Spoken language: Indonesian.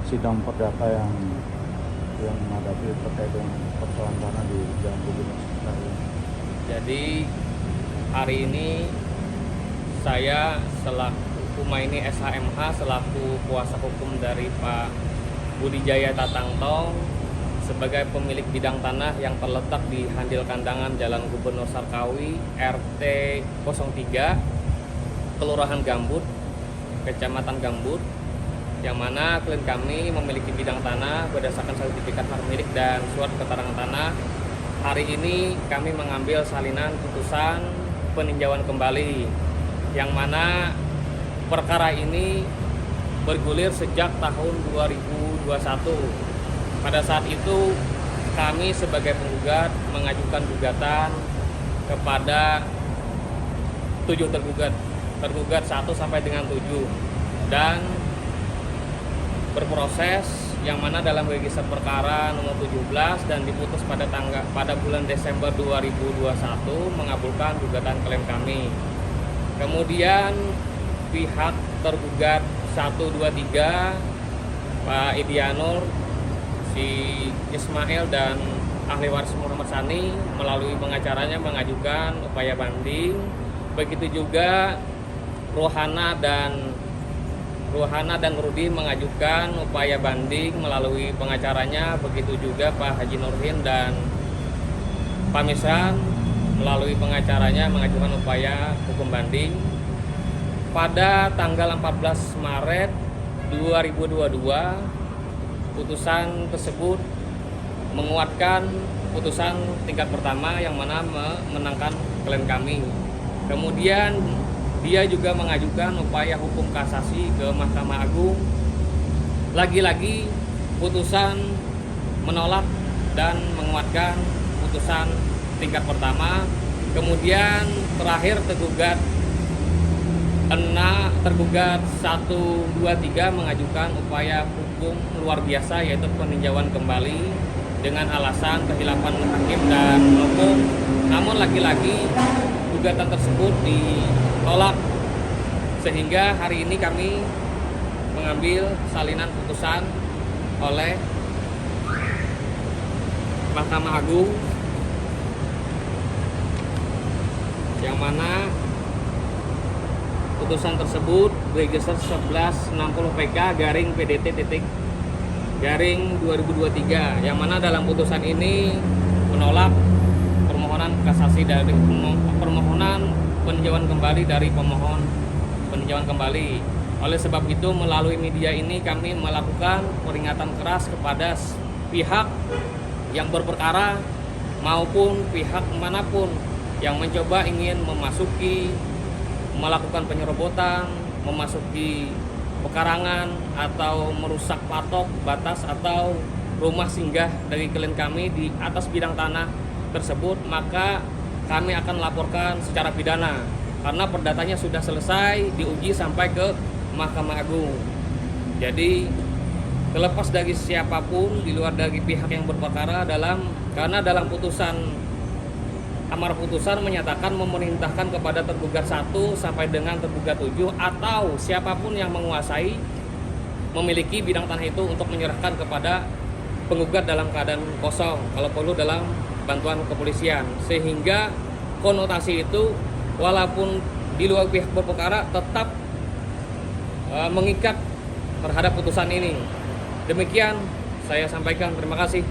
sidang perdata yang menghadapi terkait dengan persoalan tanah di Jalan Gubernur Sukarno. Jadi hari ini saya selaku Humaini SHMH selaku kuasa hukum dari Pak Budijaya Tatangtong sebagai pemilik bidang tanah yang terletak di Handil Kandangan Jalan Gubernur Sarkawi RT 03 Kelurahan Gambut, Kecamatan Gambut, yang mana klien kami memiliki bidang tanah berdasarkan sertifikat hak milik dan surat keterangan tanah. Hari ini kami mengambil salinan putusan peninjauan kembali, yang mana perkara ini bergulir sejak tahun 2021. Pada saat itu kami sebagai penggugat mengajukan gugatan kepada 7 tergugat 1 sampai dengan 7, dan berproses, yang mana dalam register perkara nomor 17 dan diputus pada bulan Desember 2021 mengabulkan gugatan klaim kami. Kemudian pihak tergugat 1, 2, 3 Pak Idianur, si Ismail dan ahli waris Muhammad Sani melalui pengacaranya mengajukan upaya banding. Begitu juga Rohana dan Rudi mengajukan upaya banding melalui pengacaranya. Begitu juga Pak Haji Nurhin dan Pak Misran melalui pengacaranya mengajukan upaya hukum banding. Pada tanggal 14 Maret 2022, putusan tersebut menguatkan putusan tingkat pertama yang mana menangkan klien kami. Kemudian dia juga mengajukan upaya hukum kasasi ke Mahkamah Agung. Lagi-lagi putusan menolak dan menguatkan putusan tingkat pertama. Kemudian terakhir tergugat 1, 2, 3 mengajukan upaya hukum luar biasa, yaitu peninjauan kembali dengan alasan kehilapan hakim dan hukum. Namun lagi-lagi gugatan tersebut ditolak, sehingga hari ini kami mengambil salinan putusan oleh Mahkamah Agung, yang mana putusan tersebut register 1160 PK garing PDT titik garing 2023, yang mana dalam putusan ini menolak permohonan kasasi dari permohonan peninjauan kembali dari pemohon peninjauan kembali. Oleh sebab itu, melalui media ini kami melakukan peringatan keras kepada pihak yang berperkara maupun pihak manapun yang mencoba ingin melakukan penyerobotan, memasuki pekarangan atau merusak patok, batas atau rumah singgah dari klien kami di atas bidang tanah tersebut, maka kami akan laporkan secara pidana karena perdatanya sudah selesai diuji sampai ke Mahkamah Agung. Jadi terlepas dari siapapun di luar dari pihak yang berperkara, karena dalam amar putusan menyatakan memerintahkan kepada tergugat 1 sampai dengan tergugat 7 atau siapapun yang menguasai memiliki bidang tanah itu untuk menyerahkan kepada penggugat dalam keadaan kosong, kalau perlu dalam bantuan kepolisian, sehingga konotasi itu walaupun di luar pihak berperkara tetap mengikat terhadap putusan ini. Demikian saya sampaikan, terima kasih.